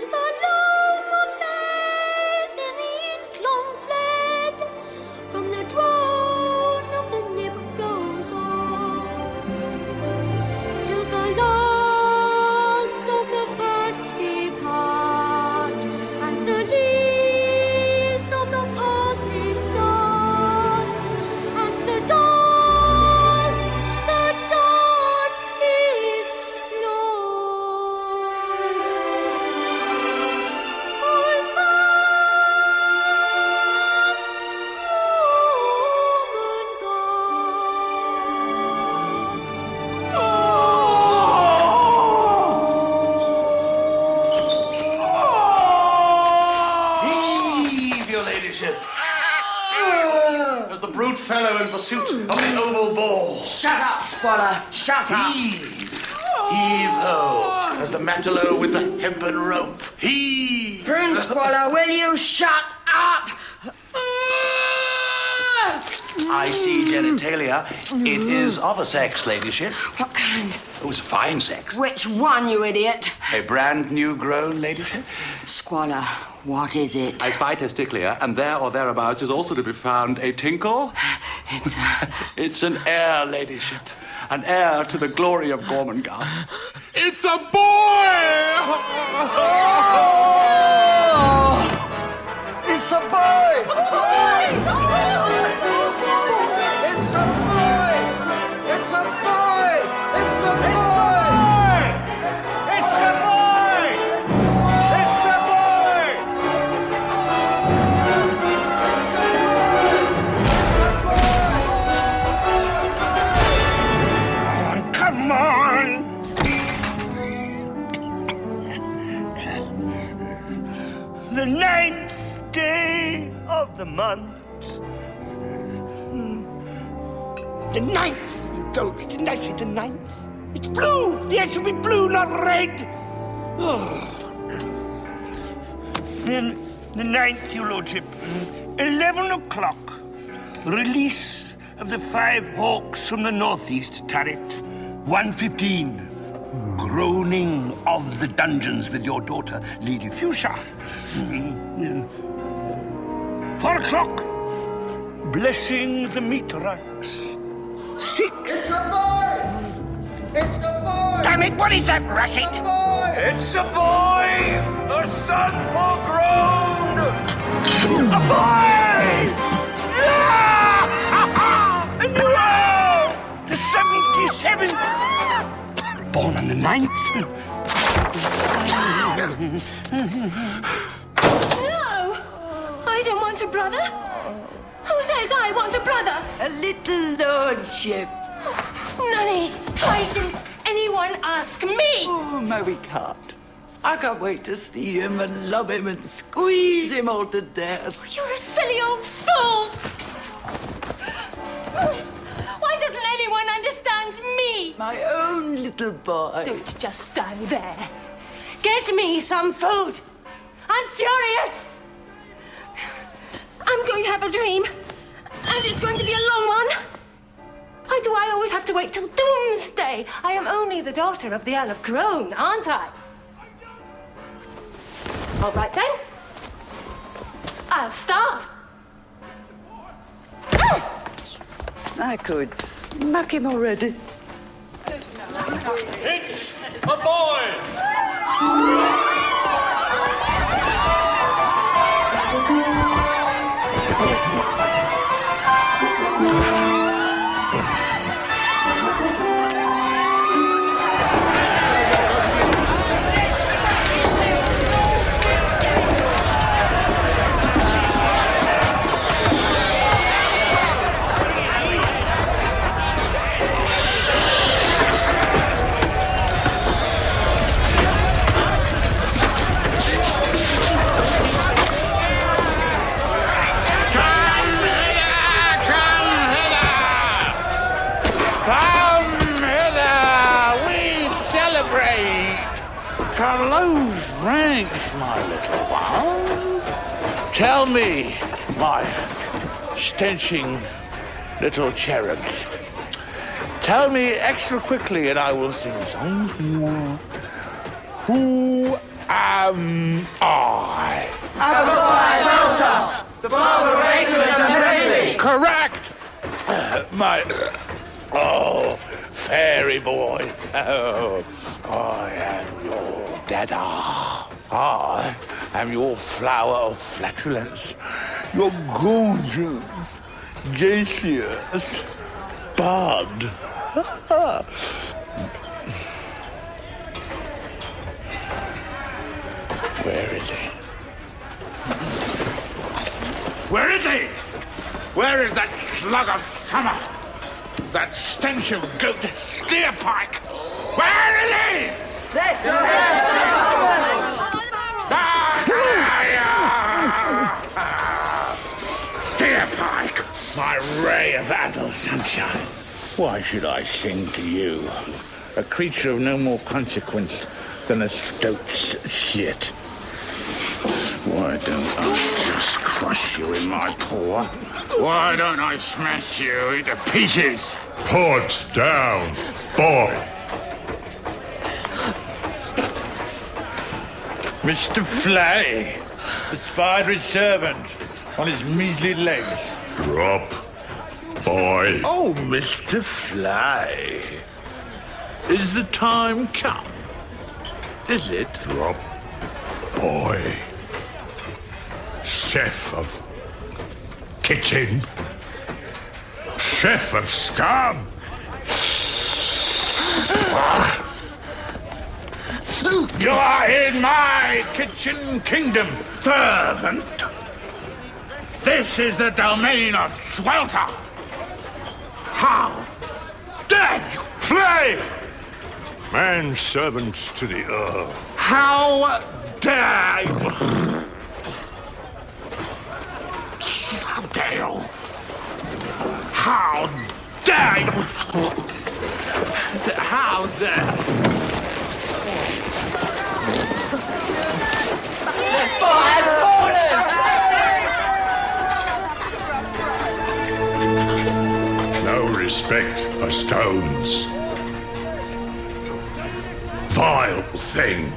the loam of faith in the ink long fled, from the drone of the nib flows on, till the last of the first depart, and the least of the past is dust, and the dust is lost. Hold fast, Heave, your ladyship. As the brute fellow in pursuit of the oval ball. Shut up, Squalor! Shut up! Heave ho, as the matelot with the hempen rope. Heave! Prune Squalor, will you shut up? I see genitalia. It is of a sex, ladyship. What kind? Oh, it's a fine sex. Which one, you idiot? A brand new grown, ladyship. Squalor, what is it? I spy testiclia, and there or thereabouts is also to be found a tinkle. It's It's an heir, ladyship. An heir to the glory of Gormenghast. It's a boy! It's a boy! It's a boy! It's a boy! It's a boy! It's a boy! It's a boy! It's a boy! Come on! The 9th day of the month. The 9th, you dolt. Didn't I say the 9th? It's blue. The egg should be blue, not red. Oh. Then the 9th, your lordship. 11 o'clock. Release of the 5 hawks from the northeast turret. 1:15. Groaning of the dungeons with your daughter, Lady Fuchsia. 4 o'clock. Blessing the meat racks. 6. It's a boy! It's a boy! Damn it, what is that racket? It's a boy! A son full-grown! A boy! A new hour! The 77th! Born on the 9th? No! I don't want a brother. Who says I want a brother? A little lordship. Nanny, why didn't anyone ask me? Oh, Mary can't. I can't wait to see him and love him and squeeze him all to death. You're a silly old fool! Why doesn't anyone understand me? My own little boy. Don't just stand there. Get me some food. I'm furious. I'm going to have a dream, and it's going to be a long one. Why do I always have to wait till doomsday? I am only the daughter of the Earl of Crone, aren't I? All right then. I'll starve. I could smack him already. It's a boy! Carlo's ranks, my little ones. Tell me, my stenching little cherubs. Tell me extra quickly and I will sing song. Who am I. The father of excellence and plenty! Correct! Fairy boys. Oh, I am your dada. I am your flower of flatulence. Your gorgeous, gaseous bud. Where is he? Where is he? Where is that slug of summer? That stench of goat steerpike? Where is he? There, sir! Steerpike, my ray of adult sunshine. Why should I sing to you? A creature of no more consequence than a stoat's shit. Why don't I just crush you in my paw? Why don't I smash you into pieces? Put down, boy. Mr. Flay, the spidery servant, on his measly legs. Drop, boy. Oh, Mr. Flay, is the time come? Is it? Drop, boy. Chef of kitchen. Chef of scum. You are in my kitchen kingdom, servant. This is the domain of Swelter. How dare you? Flay! Manservants to the Earl. How dare you? How dare you? How dare you? How dare No respect for stones. Vile thing.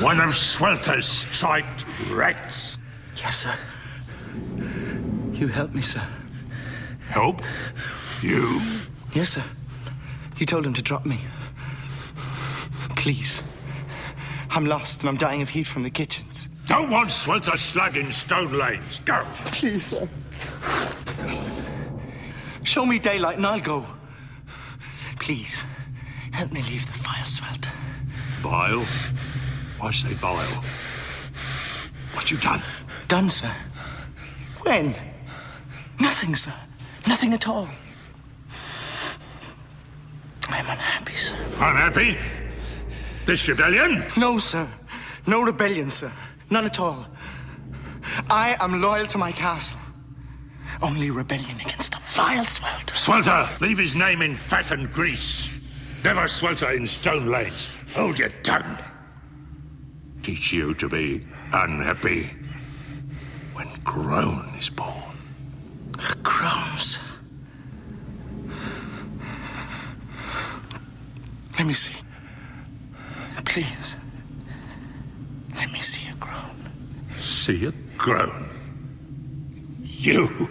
One of Swelter's striped rats. Yes, sir. You help me, sir. Help? You? Yes, sir. You told him to drop me. Please. I'm lost and I'm dying of heat from the kitchens. Don't want Swelter slugging stone lanes. Go. Please, sir. Show me daylight and I'll go. Please, help me leave the fire, Swelter. Vile? I say vile. What you done? Done, sir. When? Nothing, sir. Nothing at all. I'm unhappy, sir. Unhappy? This rebellion? No, sir. No rebellion, sir. None at all. I am loyal to my castle. Only rebellion against the vile Swelter. Swelter, leave his name in fat and grease. Never Swelter in stone lanes. Hold your tongue. Teach you to be unhappy when Groan is born. Groan, sir. Let me see. Please. Let me see a groan. See a groan? You?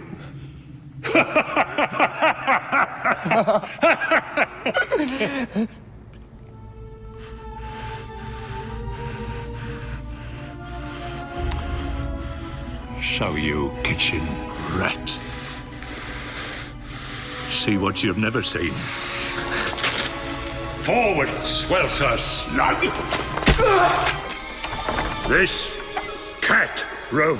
So you kitchen rat. See what you've never seen. Forward, swelter slug! This cat room.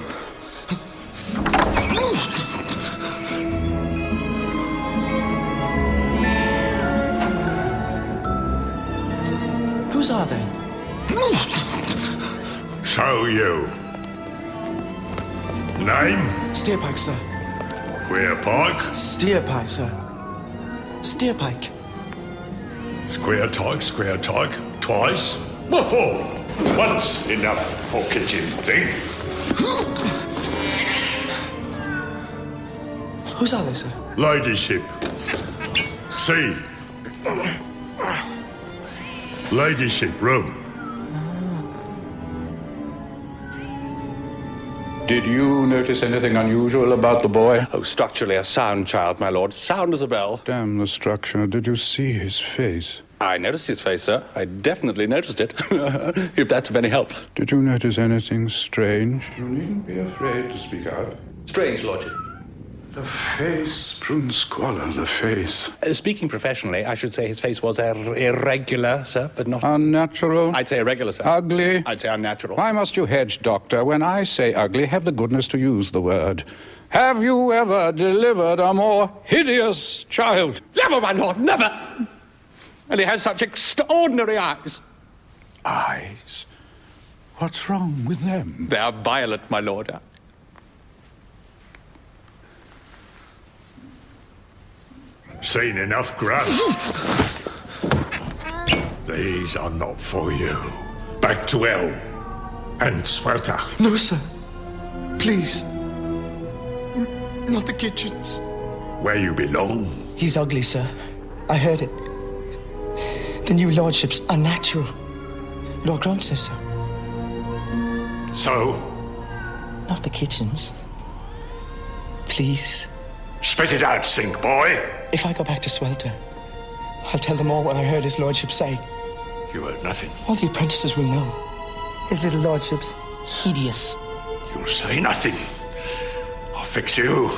Whose are they? So you. Name? Steerpike, sir. Queer Pike? Steerpike, sir. Steerpike. Square tyke, twice? What for? Once enough for kitchen thing. Whose are they, sir? Ladyship. See. Ladyship room. Did you notice anything unusual about the boy? Oh, structurally a sound child, my lord. Sound as a bell. Damn the structure. Did you see his face? I noticed his face, sir. I definitely noticed it. If that's of any help. Did you notice anything strange? You needn't be afraid to speak out. Strange, lordship. The face, Prune Squalor, the face. Speaking professionally, I should say his face was irregular, sir, but not... Unnatural? I'd say irregular, sir. Ugly? I'd say unnatural. Why must you hedge, Doctor? When I say ugly, have the goodness to use the word. Have you ever delivered a more hideous child? Never, my lord, never! And he has such extraordinary eyes. Eyes? What's wrong with them? They are violet, my lord. Seen enough grass. These are not for you. Back to hell. And swelter. No, sir. Please. Not the kitchens. Where you belong. He's ugly, sir. I heard it. The new lordships are natural. Lord Grant says so. So? Not the kitchens. Please. Spit it out, sink boy. If I go back to Swelter, I'll tell them all what I heard his lordship say. You heard nothing. All the apprentices will know. His little lordship's hideous. You'll say nothing. I'll fix you.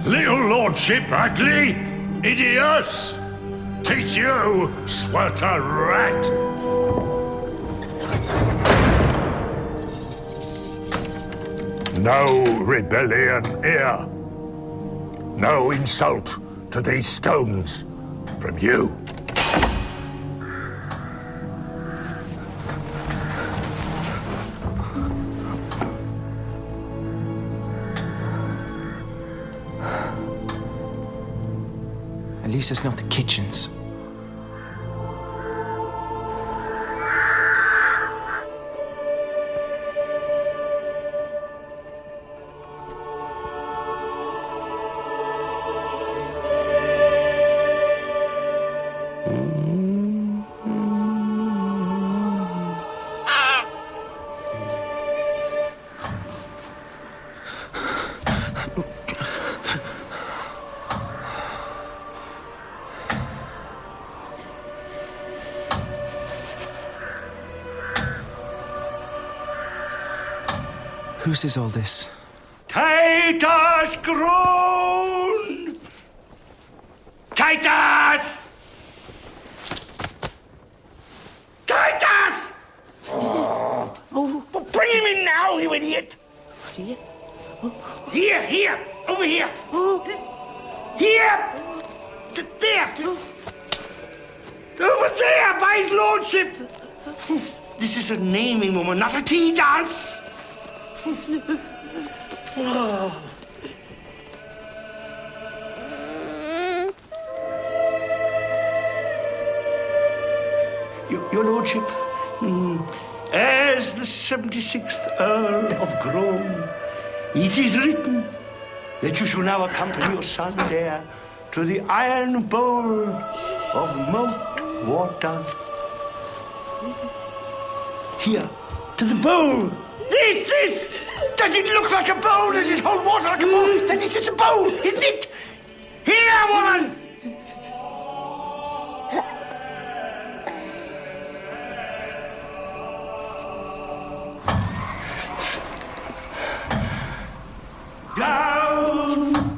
Little lordship ugly, idiots. Teach you, swelter rat. No rebellion here. No insult to these stones from you. At least it's not the kitchens. Whose is all this? Titus groan! Titus! Titus! Oh, but bring him in now, you idiot! Here? Here! Over here! Here! There! Over there, by his lordship! This is a naming woman, not a tea dance! Your lordship, as the 76th Earl of Grome, it is written that you shall now accompany your son there to the iron bowl of malt water. Here, to the bowl. This! Does it look like a bowl? Does it hold water like a bowl? Then it's just a bowl, isn't it? Here, woman!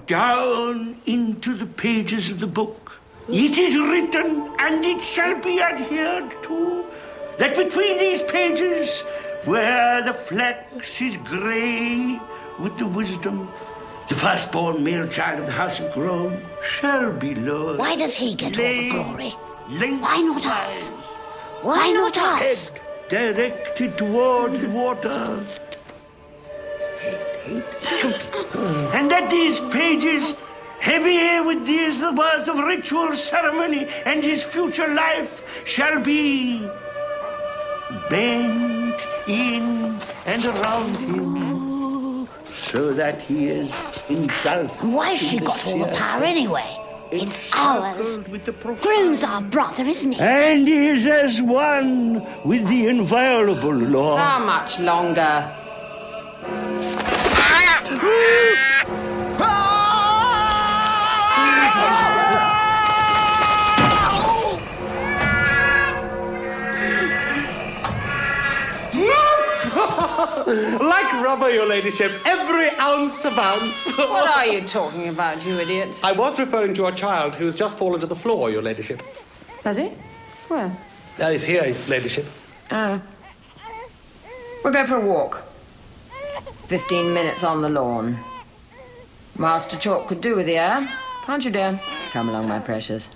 down into the pages of the book. It is written, and it shall be adhered to, that between these pages, where the flax is grey with the wisdom, the firstborn male child of the house of Grome shall be Lord. Why does he get all the glory? Lengthwise, Why not us? Why not us? head directed towards water. And that these pages, heavy with these the words of ritual ceremony, and his future life shall be bent in and around him, so that he is engulfed. Why has she got all the power anyway? It's ours. Groom's our brother, isn't he? And is as one with the inviolable law. How much longer? Like rubber, your ladyship. Every ounce of ounce. What are you talking about, you idiot? I was referring to a child who's just fallen to the floor, your ladyship. Has he? Where? He's here, your ladyship. Oh. We'll go for a walk. 15 minutes on the lawn. Master Chalk could do with the air. Can't you, dear? Come along, my precious.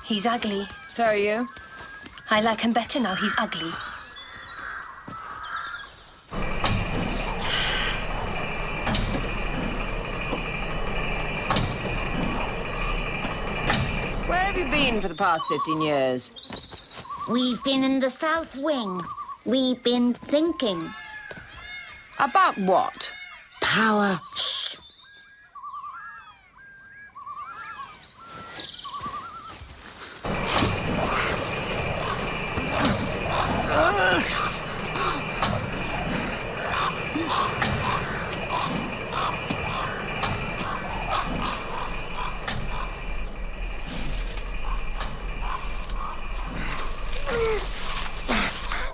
He's ugly. So are you? I like him better now he's ugly. Where have you been for the past 15 years? We've been in the South Wing. We've been thinking. About what? Power. Shh.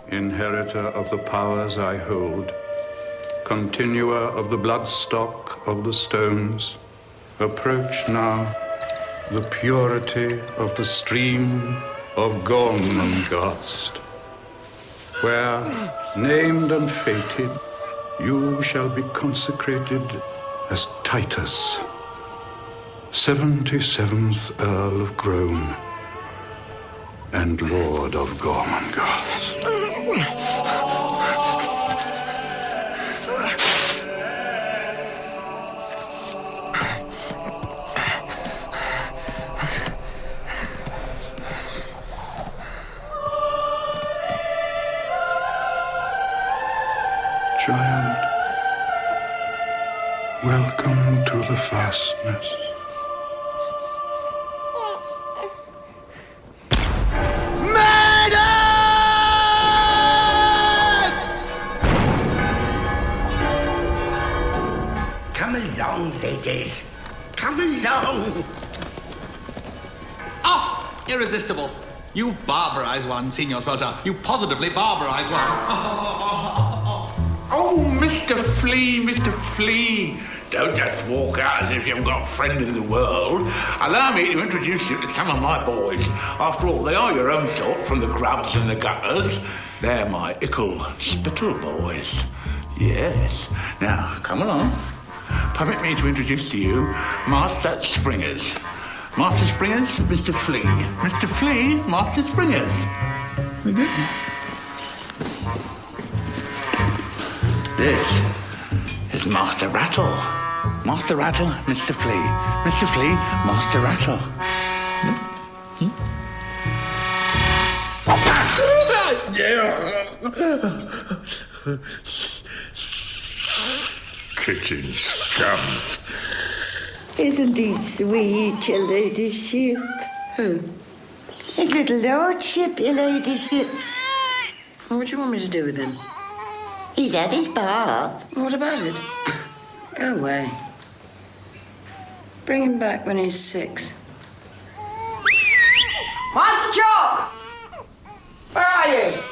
Inheritor of the powers I hold, continuer of the bloodstock of the stones, approach now the purity of the stream of Gormenghast, where, named and fated, you shall be consecrated as Titus, 77th Earl of Grome and Lord of Gormenghast. Child, welcome to the fastness. Come along, ladies. Come along. Oh, irresistible. You barbarize one, Signor Swelter. You positively barbarize one. Oh, Mr. Flea, Mr. Flea. Don't just walk out as if you haven't got a friend in the world. Allow me to introduce you to some of my boys. After all, they are your own sort from the grubs and the gutters. They're my ickle spittle boys. Yes. Now, come along. Permit me to introduce to you Master Springers. Master Springers, Mr. Flea. Mr. Flea, Master Springers. Okay. This is Master Rattle. Master Rattle, Mr. Flea. Mr. Flea, Master Rattle. Kitchen scum. Isn't he sweet, your ladyship? Who? His little lordship, your ladyship. What do you want me to do with him? He's had his bath. What about it? Go away. Bring him back when he's 6. Master Chalk! Where are you?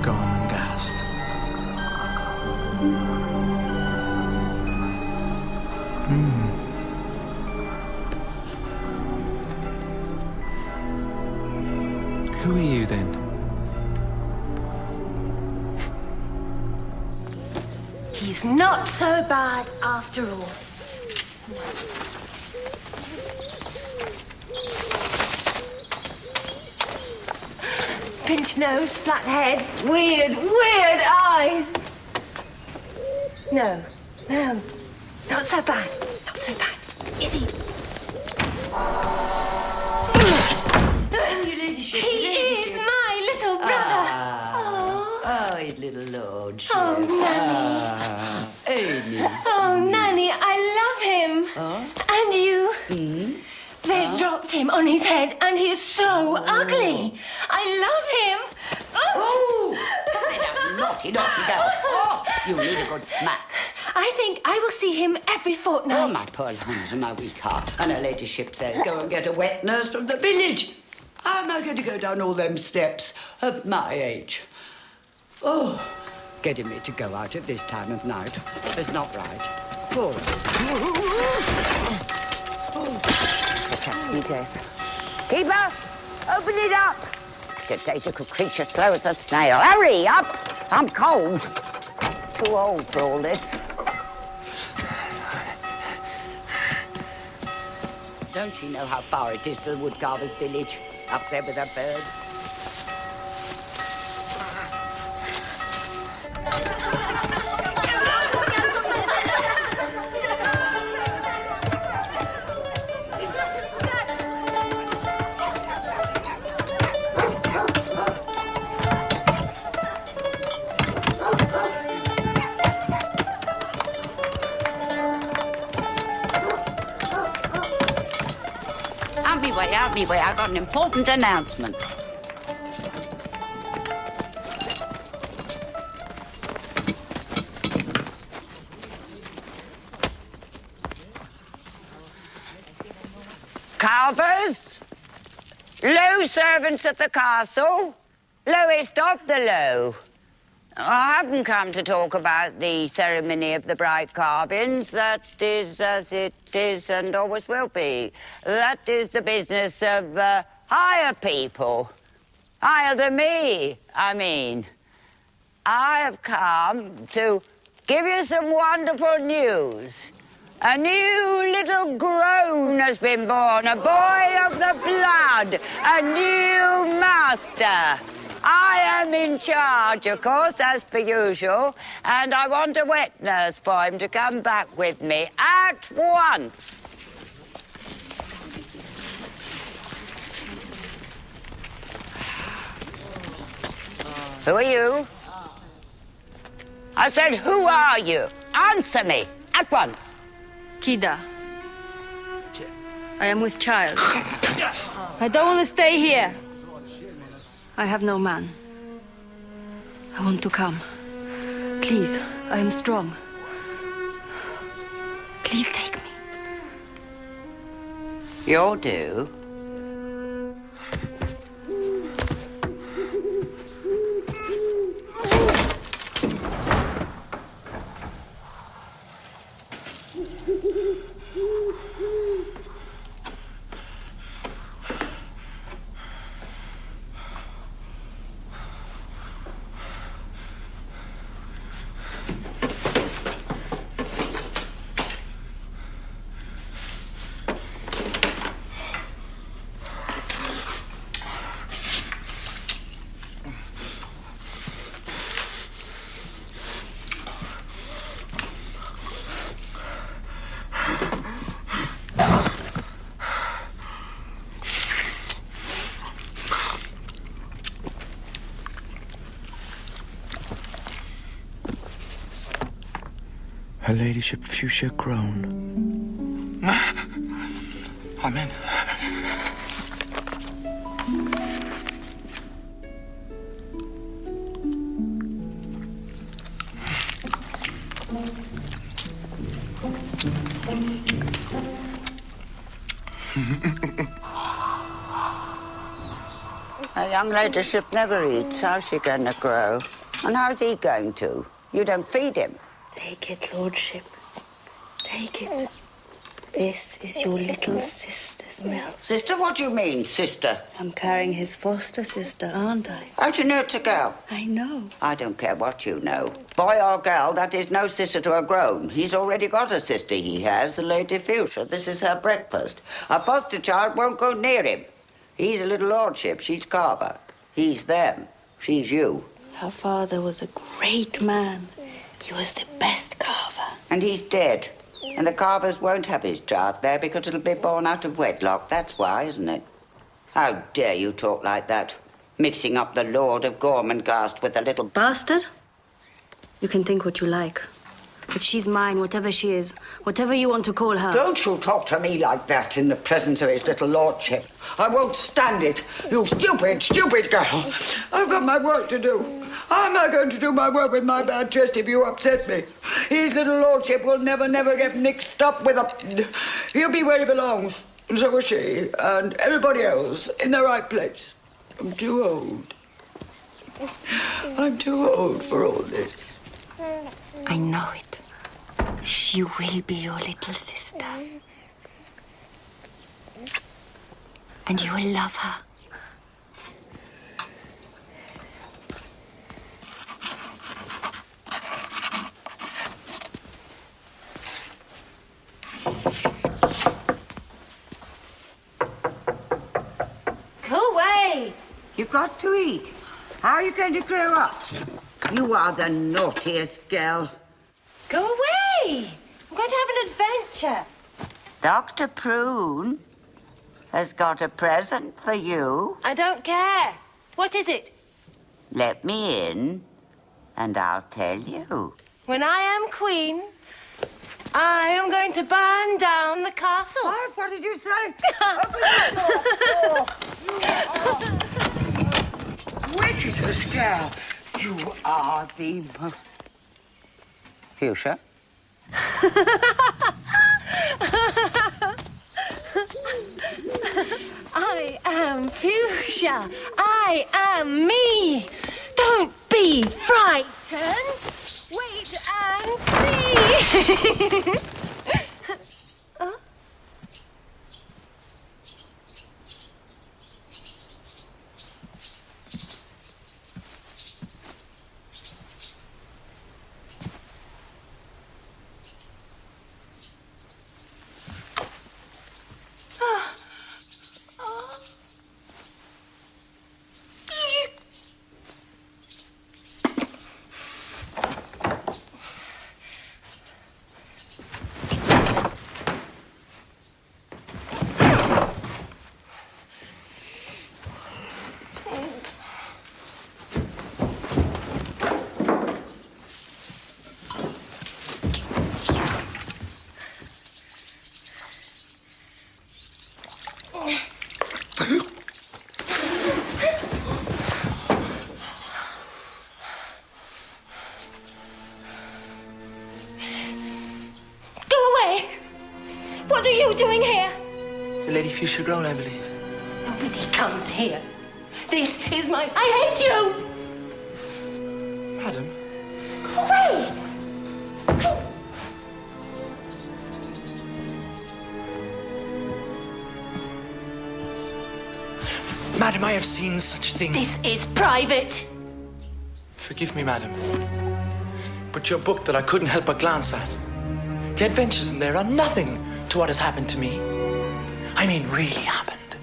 Gormenghast. Who are you then? He's not so bad after all. Pinched nose, flat head, weird eyes. No, not so bad. Not so bad. Is he? He is my little brother. Oh, his little lord. Oh, Nanny. Oh, Nanny, I love him. And you. They dropped him on his head, and he is so ugly. I love him. Oh, naughty girl. Oh, you need a good smack. I think I will see him every fortnight. Oh, my poor lungs and my weak heart. And her ladyship says, go and get a wet nurse from the village. How am I going to go down all them steps at my age? Oh, getting me to go out at this time of night is not right. Oh. Protect me, death. Keeper, open it up. Potato creature slow as a snail. Hurry up! I'm cold. Too old for all this. Don't she know how far it is to the woodcarver's village? Up there with her birds. Out me way, I got an important announcement. Carvers, low servants at the castle, lowest of the low. I haven't come to talk about the ceremony of the bright carvings. That is as it is and always will be. That is the business of higher people. Higher than me, I mean. I have come to give you some wonderful news. A new little groan has been born, a boy of the blood, a new master. I am in charge, of course, as per usual, and I want a wet nurse for him to come back with me at once. Who are you? I said, who are you? Answer me, at once. Kida. I am with child. I don't want to stay here. I have no man. I want to come. Please, I am strong. Please take me. You'll do. Her ladyship Fuchsia Crone. Amen. A young ladyship never eats. How's she going to grow? And how's he going to? You don't feed him. Take it, Lordship. Take it. This is your little sister's milk. Sister, what do you mean, sister? I'm carrying his foster sister, aren't I? How do you know it's a girl? I know. I don't care what you know. Boy or girl, that is no sister to a grown. He's already got a sister, he has, the Lady Fuchsia. This is her breakfast. A foster child won't go near him. He's a little lordship, she's Carver. He's them, she's you. Her father was a great man. He was the best carver. And he's dead. And the Carvers won't have his child there because it'll be born out of wedlock. That's why, isn't it? How dare you talk like that? Mixing up the Lord of Gormenghast with the little Bastard? You can think what you like. But she's mine, whatever she is. Whatever you want to call her. Don't you talk to me like that in the presence of his little lordship. I won't stand it. You stupid, stupid girl. I've got my work to do. How am I going to do my work with my bad chest if you upset me? His little lordship will never get mixed up with a... He'll be where he belongs. And so will she. And everybody else in the right place. I'm too old. I'm too old for all this. I know it. She will be your little sister. And you will love her. Go away! You've got to eat. How are you going to grow up? You are the naughtiest girl. Go away! I'm going to have an adventure. Dr. Prune has got a present for you. I don't care. What is it? Let me in, and I'll tell you. When I am queen, I am going to burn down the castle. What did you say? Wickedest girl. You are the most... Fuchsia? I am Fuchsia. I am me. Don't be frightened. Wait and see. Huh? What are you doing here? The Lady Fuchsia Crone, I believe. Nobody comes here. This is my... I hate you! Madam? Go away! Madam, I have seen such things. This is private. Forgive me, madam. But your book that I couldn't help but glance at. The adventures in there are nothing to what has happened to me. I mean, really happened.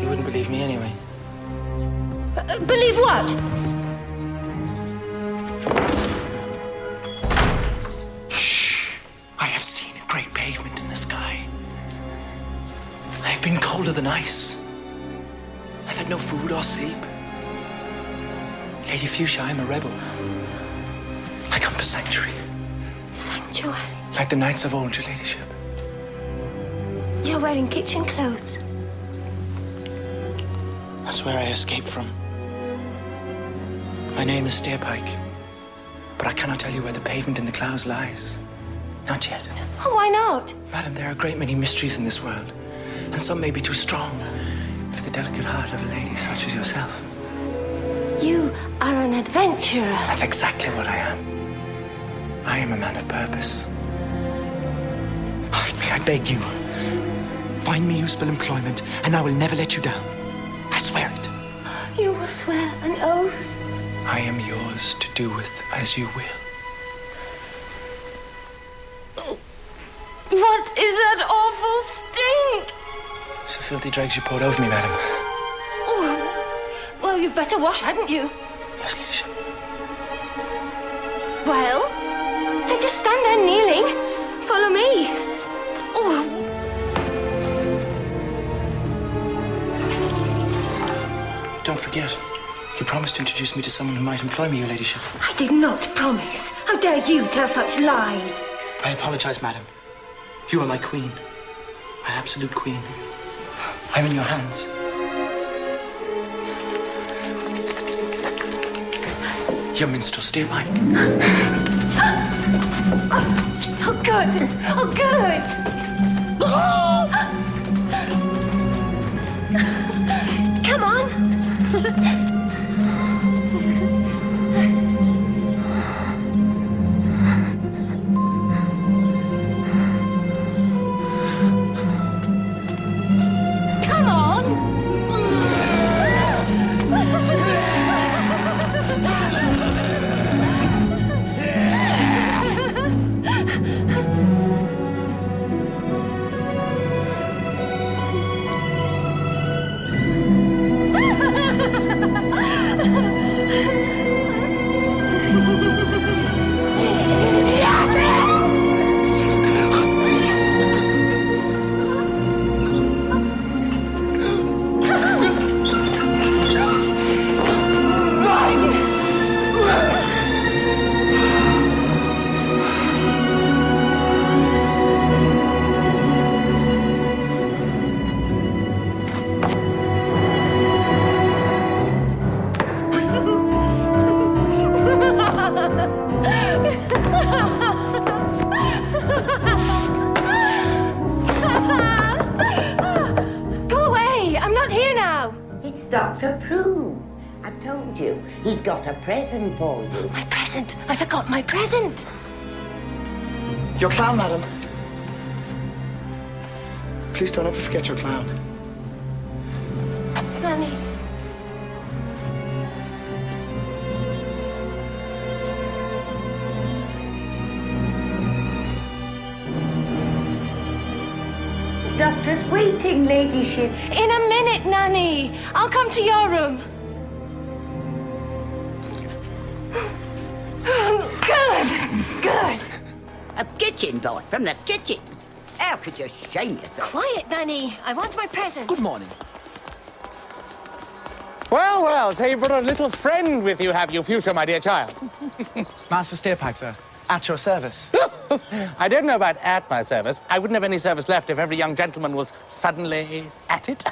You wouldn't believe me anyway. Believe what? Shh. I have seen a great pavement in the sky. I have been colder than ice. I've had no food or sleep. Lady Fuchsia, I'm a rebel. I come a sanctuary. Sanctuary? Like the knights of old, your ladyship. You're wearing kitchen clothes. That's where I escaped from. My name is Steerpike, but I cannot tell you where the pavement in the clouds lies. Not yet. Oh, why not? Madam, there are a great many mysteries in this world, and some may be too strong for the delicate heart of a lady such as yourself. You are an adventurer. That's exactly what I am. I am a man of purpose. May I beg you, find me useful employment, and I will never let you down. I swear it. You will swear an oath? I am yours to do with as you will. What is that awful stink? It's the filthy dregs you poured over me, madam. Oh, well, you'd better wash, hadn't you? Yes, ladyship. Well, then just stand there kneeling. Follow me. Oh. Don't forget, you promised to introduce me to someone who might employ me, your ladyship. I did not promise. How dare you tell such lies? I apologize, madam. You are my queen. My absolute queen. I'm in your hands. Your minstrel Steerpike. Oh, good. Oh, good. Come on. Come on. Go away! I'm not here now. It's Dr. Prue. I told you, he's got a present for you. My present? I forgot my present. Your clown, madam. Please don't ever forget your clown. Nanny. Doctor's waiting, ladyship. In a minute, Nanny. I'll come to your room. Good. Good. A kitchen boy from the kitchens. How could you shame yourself? Quiet, Nanny. I want my present. Good morning. Well, well, so you brought a little friend with you, have you, Fuchsia, my dear child? Master Steerpike, sir. At your service. I don't know about at my service. I wouldn't have any service left if every young gentleman was suddenly at it.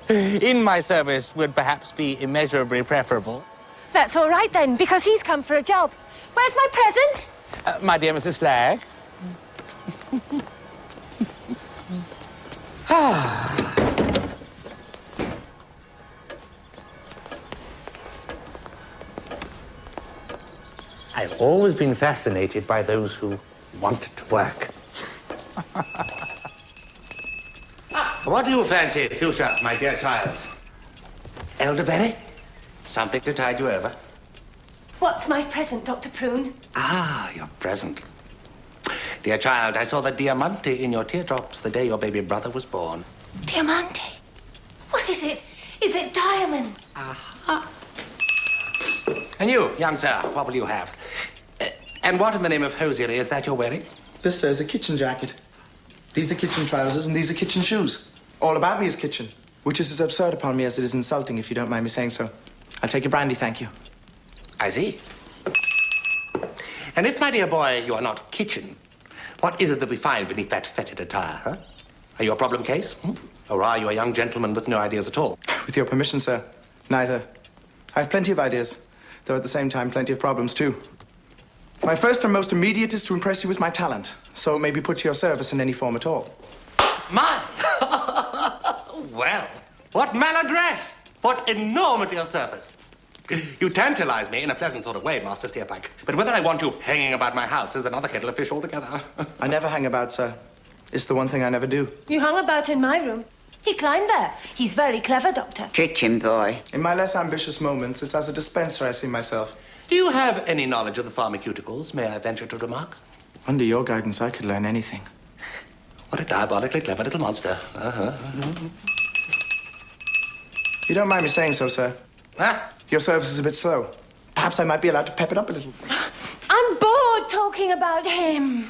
In my service would perhaps be immeasurably preferable. That's all right, then, because he's come for a job. Where's my present? My dear Mrs. Slagg. I've always been fascinated by those who wanted to work. What do you fancy, Fuchsia, my dear child? Elderberry? Something to tide you over? What's my present, Dr. Prune? Ah, your present. Dear child, I saw the diamante in your teardrops the day your baby brother was born. Diamante? What is it? Is it diamonds? Aha. And you, young sir, what will you have? And what in the name of hosiery is that you're wearing? This, sir, is a kitchen jacket. These are kitchen trousers and these are kitchen shoes. All about me is kitchen, which is as absurd upon me as it is insulting, if you don't mind me saying so. I'll take your brandy, thank you. I see. And if, my dear boy, you are not kitchen, what is it that we find beneath that fetid attire, huh? Are you a problem case? Or are you a young gentleman with no ideas at all? With your permission, sir, neither. I have plenty of ideas, though at the same time plenty of problems, too. My first and most immediate is to impress you with my talent, so it may be put to your service in any form at all. My! Well, what maladdress! What enormity of service! You tantalize me in a pleasant sort of way, Master Steerpike. But whether I want you hanging about my house is another kettle of fish altogether. I never hang about, sir. It's the one thing I never do. You hung about in my room. He climbed there. He's very clever, Doctor. Kitchen boy. In my less ambitious moments, it's as a dispenser I see myself. Do you have any knowledge of the pharmaceuticals, may I venture to remark? Under your guidance, I could learn anything. What a diabolically clever little monster. You don't mind me saying so, sir? Huh? Your service is a bit slow. Perhaps I might be allowed to pep it up a little. I'm bored talking about him.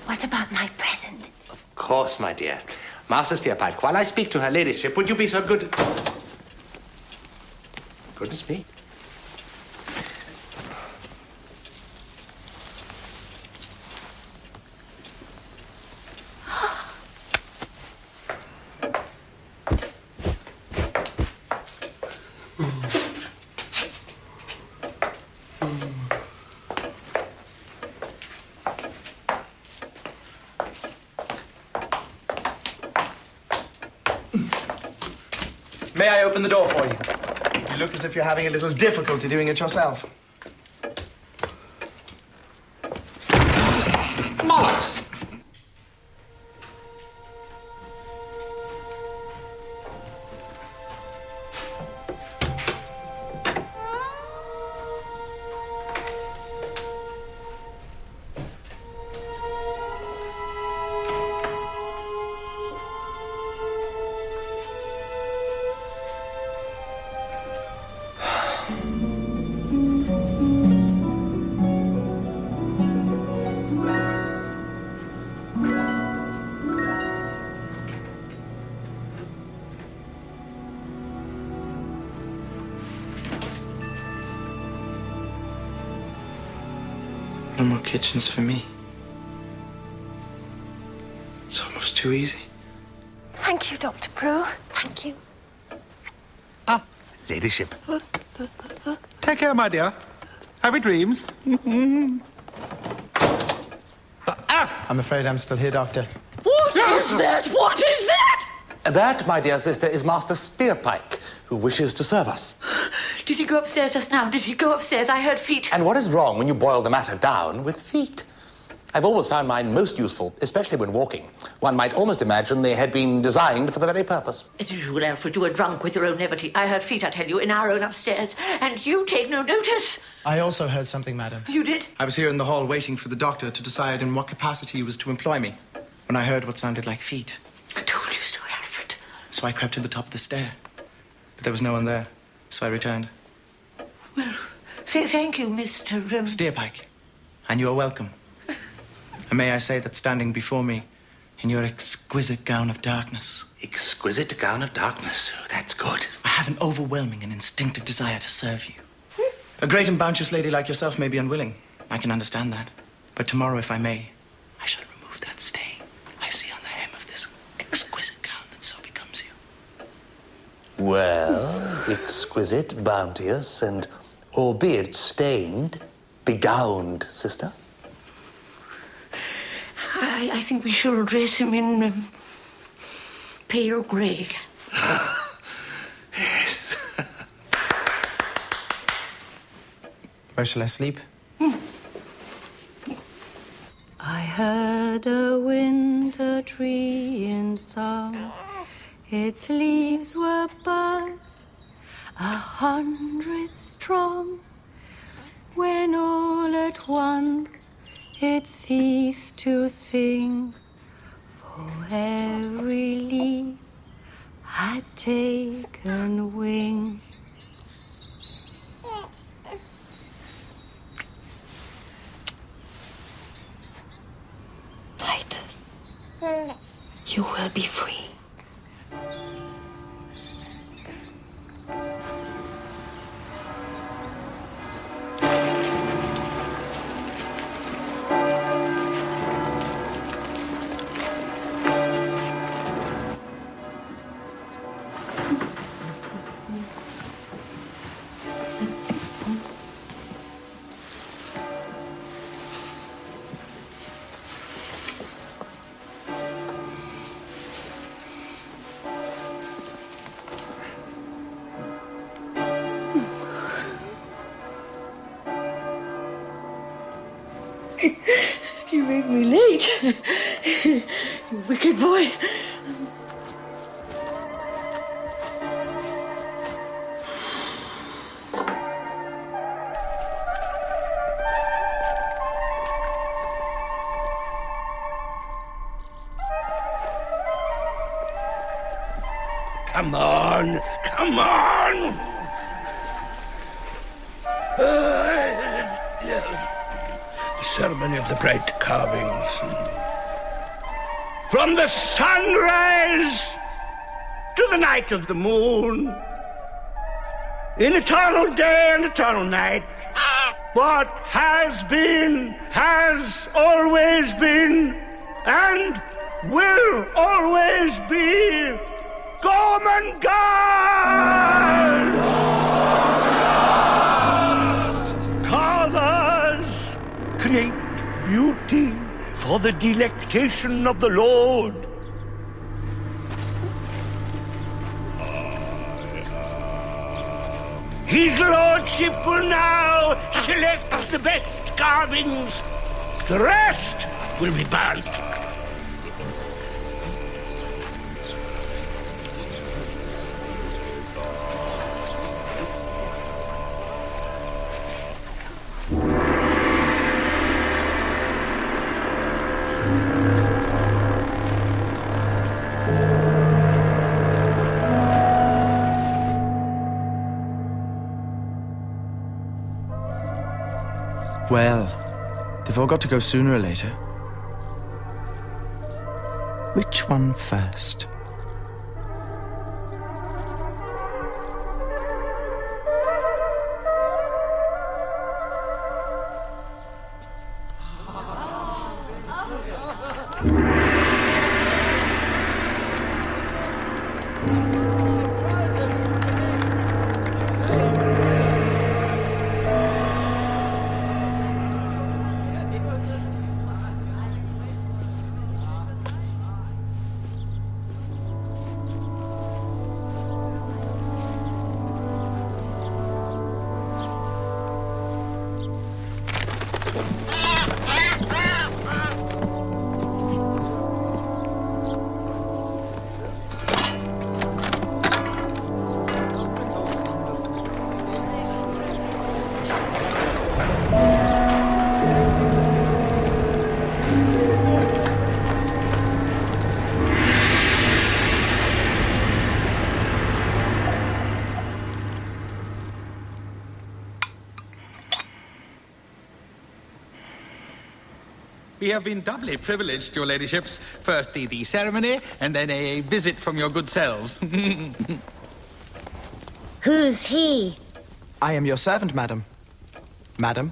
What about my present? Of course, my dear. Master Steerpike, while I speak to her ladyship, would you be so good... Goodness me. May I open the door for you? You look as if you're having a little difficulty doing it yourself. Bollocks! No more kitchens for me. It's almost too easy. Thank you, Dr. Prue. Thank you. Ladyship. Take care, my dear. Happy dreams. I'm afraid I'm still here, Doctor. What is that? What is that? That, my dear sister, is Master Steerpike, who wishes to serve us. Did he go upstairs just now? Did he go upstairs? I heard feet. And what is wrong when you boil the matter down with feet? I've always found mine most useful, especially when walking. One might almost imagine they had been designed for the very purpose. As usual, Alfred, you were drunk with your own levity. I heard feet, I tell you, in our own upstairs. And you take no notice. I also heard something, madam. You did? I was here in the hall waiting for the doctor to decide in what capacity he was to employ me when I heard what sounded like feet. I told you so, Alfred. So I crept to the top of the stair. But there was no one there, so I returned. Well, thank you, Mr. Steerpike. And you are welcome. And may I say that standing before me in your exquisite gown of darkness... Exquisite gown of darkness. Oh, that's good. I have an overwhelming and instinctive desire to serve you. A great and bounteous lady like yourself may be unwilling. I can understand that. But tomorrow, if I may, I shall remove that stain I see on the hem of this exquisite gown that so becomes you. Well, exquisite, bounteous, and albeit stained, begowned, sister. I think we shall dress him in pale grey. Where shall I sleep? I heard a winter tree in song. Its leaves were buds 100 strong. When all at once it ceased to sing, for every leaf had taken wing. Titus, you will be free. make me late. You wicked boy. Come on, come on! The ceremony of the bright carvings. From the sunrise to the night of the moon, in eternal day and eternal night, what has been, has always been, and will always be Gormenghast! Carvers create beauty for the delectation of the Lord. His lordship will now select the best carvings. The rest will be burnt. Well, they've all got to go sooner or later. Which one first? We have been doubly privileged, your ladyships. First the ceremony, and then a visit from your good selves. Who's he? I am your servant, madam. Madam?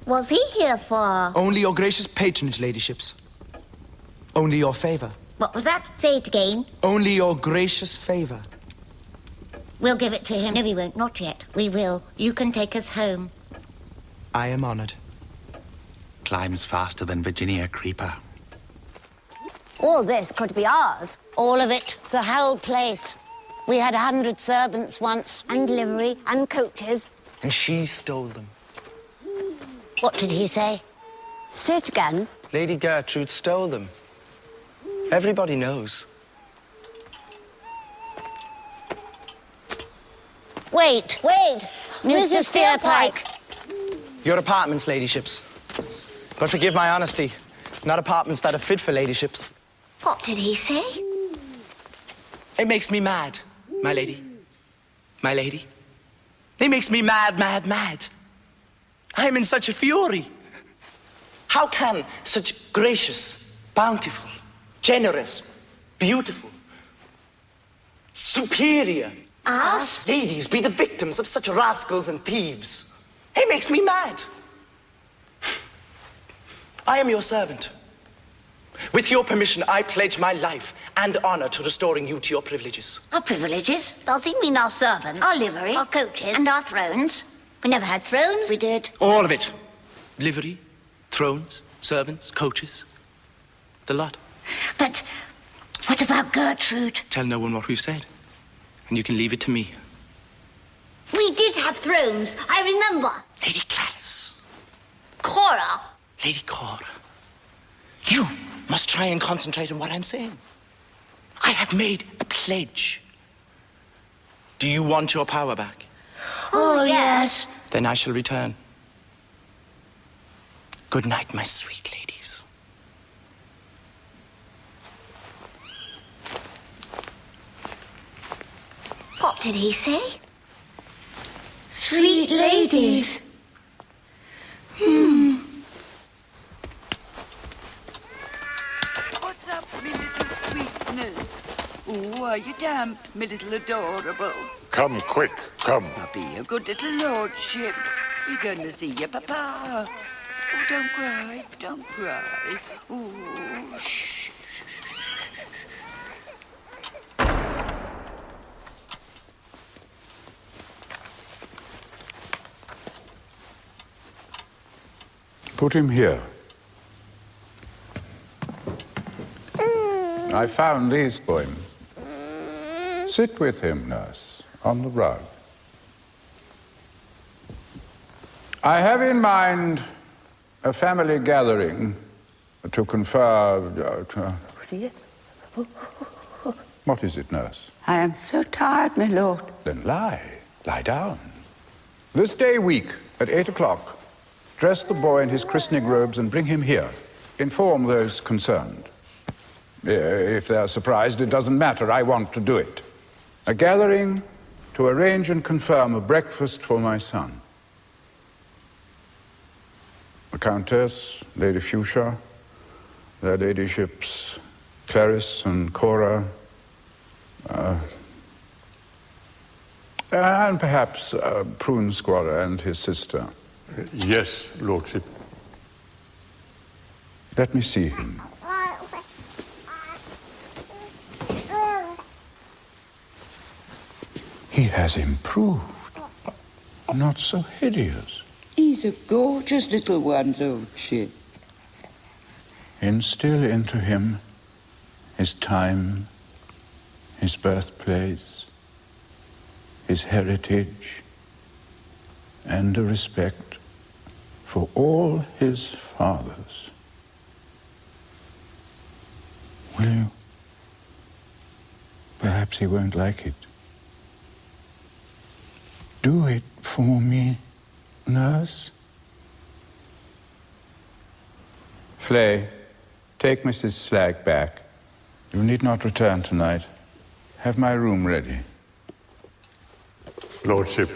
What's he here for? Only your gracious patronage, ladyships. Only your favor. What was that? Say it again. Only your gracious favor. We'll give it to him. No, we won't. Not yet. We will. You can take us home. I am honored. Climbs faster than Virginia Creeper. All this could be ours. All of it. The whole place. We had 100 servants once, and livery, and coaches. And she stole them. What did he say? Say it again. Lady Gertrude stole them. Everybody knows. Wait. Mr. Steerpike. Your apartments, ladyships. But forgive my honesty, not apartments that are fit for ladyships. What did he say? It makes me mad, my lady. My lady. It makes me mad. I am in such a fury. How can such gracious, bountiful, generous, beautiful, superior us ladies be the victims of such rascals and thieves? It makes me mad. I am your servant. With your permission, I pledge my life and honor to restoring you to your privileges. Our privileges? Does he mean our servants? Our livery? Our coaches? And our thrones? We never had thrones. We did. All of it. Livery, thrones, servants, coaches. The lot. But what about Gertrude? Tell no one what we've said. And you can leave it to me. We did have thrones. I remember. Lady Gladys. Cora. Lady Cora, you must try and concentrate on what I'm saying. I have made a pledge. Do you want your power back? Oh, yes. Then I shall return. Good night, my sweet ladies. What did he say? Sweet ladies. What's up, me little sweetness? Oh, are you damp, me little adorable? Come quick, come. I'll be a good little lordship. You're gonna see your papa. Oh, don't cry, don't cry. Oh, shh. Put him here. I found these for him. Sit with him, nurse, on the rug. I have in mind a family gathering to confer... What is it, nurse? I am so tired, my lord. Then lie down. This day week, at 8 o'clock, dress the boy in his christening robes and bring him here. Inform those concerned. If they're surprised, it doesn't matter. I want to do it. A gathering to arrange and confirm a breakfast for my son. The Countess, Lady Fuchsia, their ladyships, Clarice and Cora, and perhaps Prune Squatter and his sister. Yes, Lordship. Let me see him. He has improved. Not so hideous. He's a gorgeous little one, Lordship. Instill into him his time, his birthplace, his heritage, and a respect for all his fathers. Will you? Perhaps he won't like it. Do it for me, nurse. Flay, take Mrs. Slag back. You need not return tonight. Have my room ready. Lordship.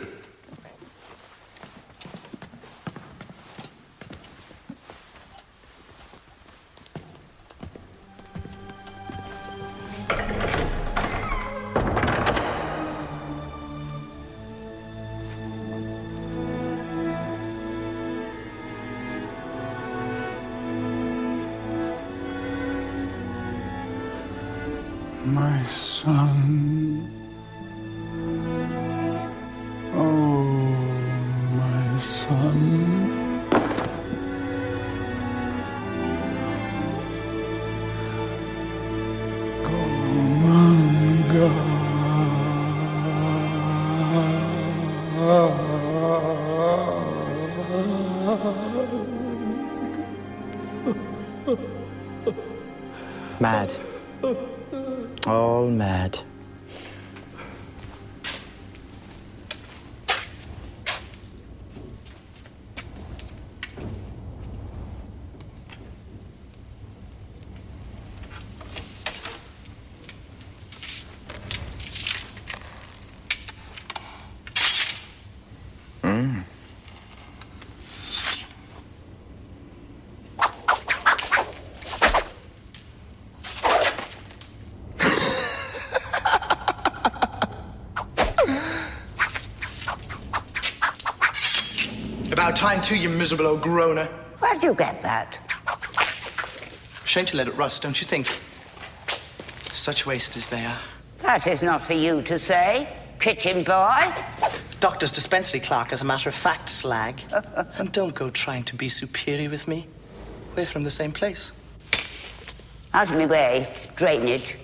My son. Oh, my son. Mad. All mad. About time too, you miserable old groaner. Where'd you get that? Shame to let it rust, don't you think? Such waste as they are. That is not for you to say, kitchen boy. Doctor's dispensary clerk, as a matter of fact, Slag. And don't go trying to be superior with me. We're from the same place. Out of my way, drainage.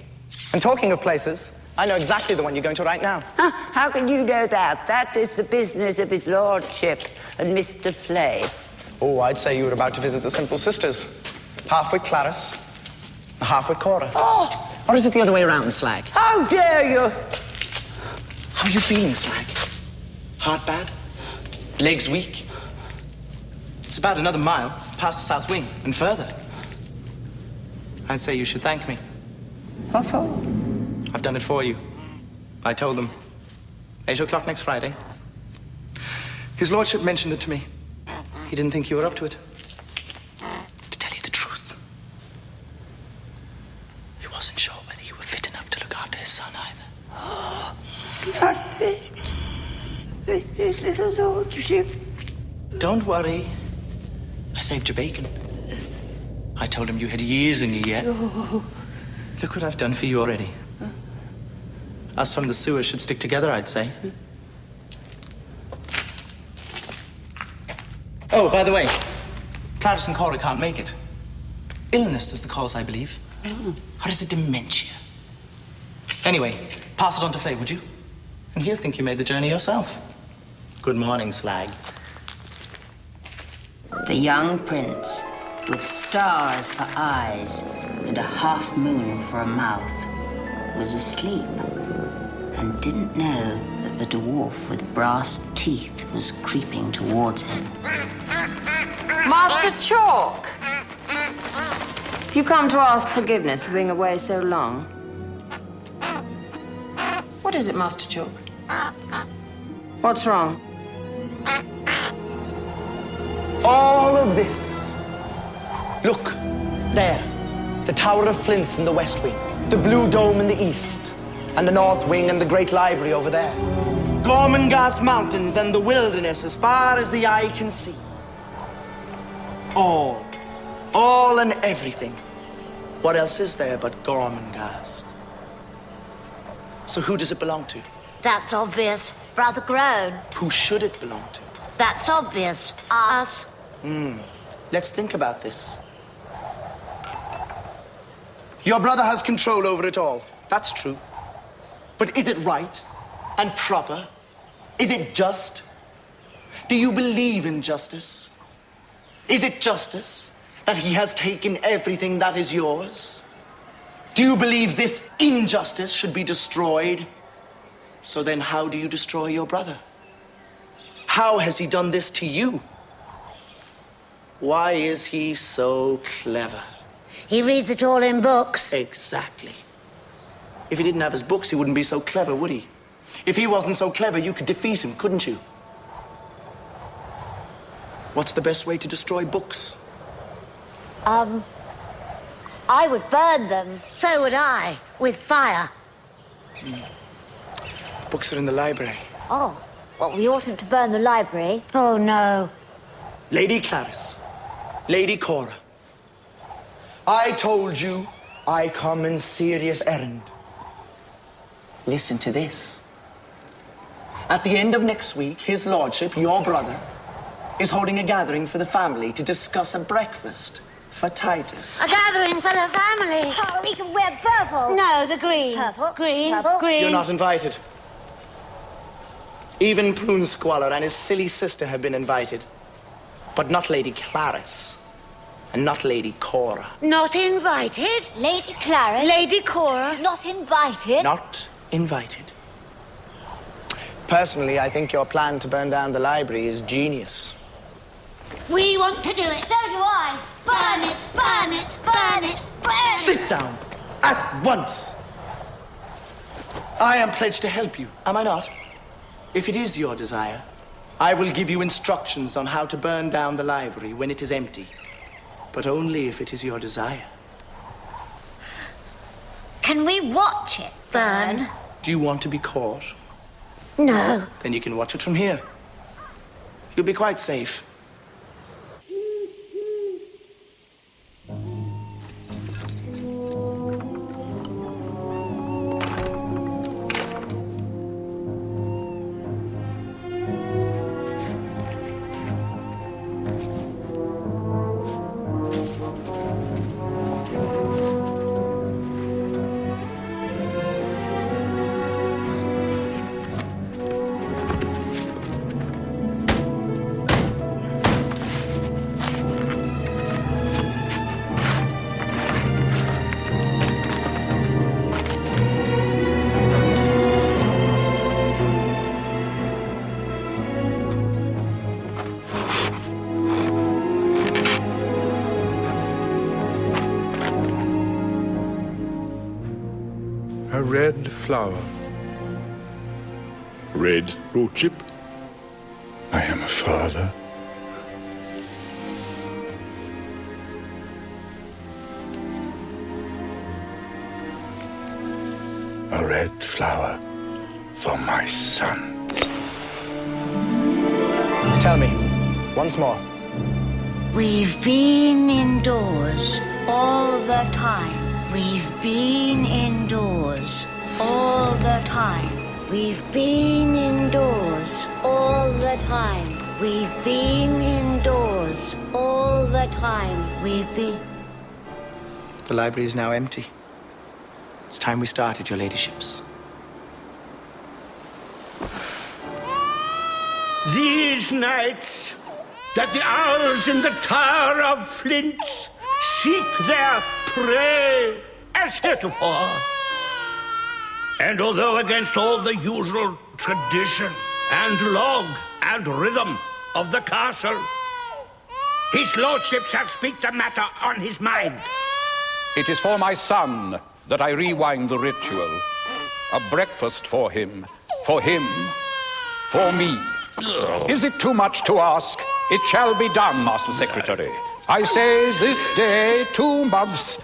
And talking of places, I know exactly the one you're going to right now. How can you know that? That is the business of his lordship and Mr. Flay. Oh, I'd say you were about to visit the Simple Sisters. Half with Clarice, half with Cora. Oh! Or is it the other way around, Slag? How dare you! How are you feeling, Slag? Heart bad? Legs weak? It's about another mile past the south wing and further. I'd say you should thank me. What for? I've done it for you. I told them. 8 o'clock next Friday. His lordship mentioned it to me. He didn't think you were up to it. To tell you the truth, he wasn't sure whether you were fit enough to look after his son either. Not fit. His little lordship. Don't worry. I saved your bacon. I told him you had years in you yet. Look what I've done for you already. Us from the sewer should stick together, I'd say. Oh, by the way, Clarice and Cora can't make it. Illness is the cause, I believe. Or is it dementia? Anyway, pass it on to Flay, would you? And he'll think you made the journey yourself. Good morning, Slag. The young prince, with stars for eyes and a half moon for a mouth, was asleep and didn't know that the dwarf with brass teeth was creeping towards him. Master Chalk! Have you come to ask forgiveness for being away so long? What is it, Master Chalk? What's wrong? All of this. Look, there. The Tower of Flints in the west wing, the Blue Dome in the east, and the north wing and the great library over there. Gormenghast Mountains and the wilderness as far as the eye can see. All and everything. What else is there but Gormenghast? So who does it belong to? That's obvious. Brother Grown. Who should it belong to? That's obvious. Us. Let's think about this. Your brother has control over it all. That's true. But is it right and proper? Is it just? Do you believe in justice? Is it justice that he has taken everything that is yours? Do you believe this injustice should be destroyed? So then how do you destroy your brother? How has he done this to you? Why is he so clever? He reads it all in books. Exactly. If he didn't have his books, he wouldn't be so clever, would he? If he wasn't so clever, you could defeat him, couldn't you? What's the best way to destroy books? I would burn them. So would I, with fire. The books are in the library. Oh, well, we oughtn't to burn the library. Oh, no. Lady Clarice, Lady Cora, I told you I come in serious errand. Listen to this. At the end of next week, his lordship, your brother, is holding a gathering for the family to discuss a breakfast for Titus. A gathering for the family. Oh, we can wear purple. No, the green. Purple. Green. Purple. Green. You're not invited. Even Prune Squalor and his silly sister have been invited. But not Lady Clarice. And not Lady Cora. Not invited? Lady Clarice. Lady Cora. Not invited? Not invited. Personally, I think your plan to burn down the library is genius. We want to do it. So do I. Burn it, burn it, burn it, burn it. Sit down. At once. I am pledged to help you, am I not? If it is your desire, I will give you instructions on how to burn down the library when it is empty. But only if it is your desire. Can we watch it burn? Do you want to be caught? No. Then you can watch it from here. You'll be quite safe. A red flower. Red, Lordship? I am a father. A red flower for my son. Tell me, once more. We've been indoors all the time. We've been indoors all the time. We've been indoors all the time. We've been indoors all the time. We've been... The library is now empty. It's time we started, your ladyships. These nights that the owls in the Tower of Flints seek their prey as heretofore. And although against all the usual tradition and log and rhythm of the castle, his lordship shall speak the matter on his mind. It is for my son that I rewind the ritual. A breakfast for him, for me. Is it too much to ask? It shall be done, Master Secretary. I say this day 2 months.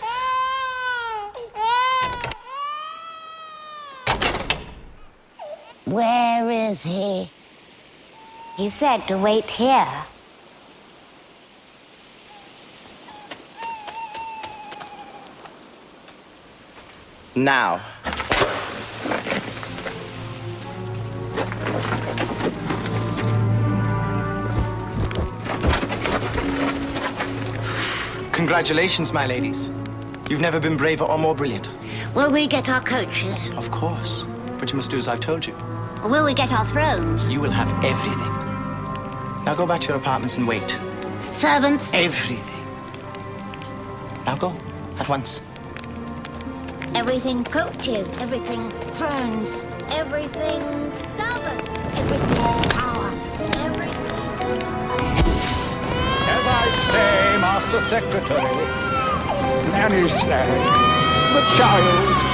Where is he? He said to wait here. Now. Congratulations, my ladies. You've never been braver or more brilliant. Will we get our coaches? Of course. But you must do as I've told you. Or will we get our thrones? You will have everything. Now go back to your apartments and wait. Servants? Everything. Now go, at once. Everything coaches, everything thrones, everything servants, everything power, everything... As I say, Master Secretary, Nanny Slag, the child